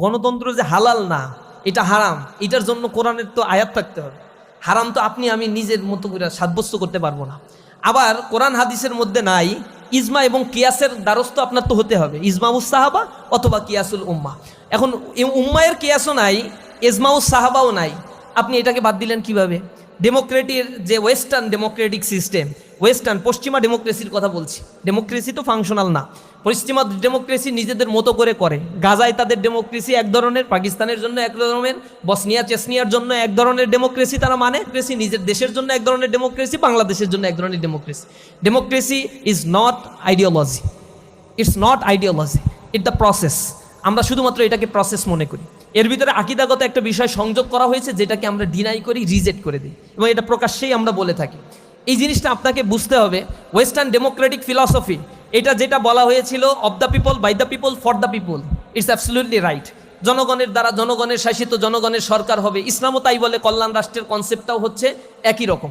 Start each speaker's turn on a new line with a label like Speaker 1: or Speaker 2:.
Speaker 1: গণতন্ত্র যে হালাল না, এটা হারাম, এটার জন্য কোরআনের তো আয়াত থাকতে হবে। হারাম তো আপনি আমি নিজের মতো করে সাব্যস্ত করতে পারবো না। আবার কোরআন হাদিসের মধ্যে নাই ইজমা এবং কিয়াসের দ্বারস্থ আপনার তো হতে হবে, ইজমাউস সাহাবা অথবা কিয়াসুল উম্মা। এখন উম্মায়ের কিয়াসও নাই, ইজমাউস সাহাবাও নাই, আপনি এটাকে বাদ দিলেন কিভাবে? ডেমোক্রেটির যে ওয়েস্টার্ন ডেমোক্রেটিক সিস্টেম, ওয়েস্টার্ন পশ্চিমা ডেমোক্রেসির কথা বলছি। ডেমোক্রেসি তো ফাংশনাল না, পশ্চিমা ডেমোক্রেসি নিজেদের মতো করে করে। গাজায় তাদের ডেমোক্রেসি এক ধরনের, পাকিস্তানের জন্য এক ধরনের, বসনিয়া চেসনিয়ার জন্য এক ধরনের ডেমোক্রেসি তারা মানে। নিজের দেশের জন্য এক ধরনের ডেমোক্রেসি, বাংলাদেশের জন্য এক ধরনের democracy. Democracy is not ideology, it's not ideology, it the process. আমরা শুধুমাত্র এটাকে প্রসেস মনে করি। এর ভিতরে আকিদাগত একটা বিষয় সংযোগ করা হয়েছে, যেটাকে আমরা ডিনাই করি, রিজেক্ট করে দিই, এবং এটা প্রকাশ্যেই আমরা বলে থাকি। এই জিনিসটা আপনাকে বুঝতে হবে। ওয়েস্টার্ন ডেমোক্রেটিক ফিলসফি, এটা যেটা বলা হয়েছিল of the people, by the people, for the people, it's absolutely right. জনগণের দ্বারা জনগণের শাসিত, জনগণের সরকার হবে। ইসলামও তাই বলে, কল্যাণ রাষ্ট্রের কনসেপ্টটাও হচ্ছে একই রকম।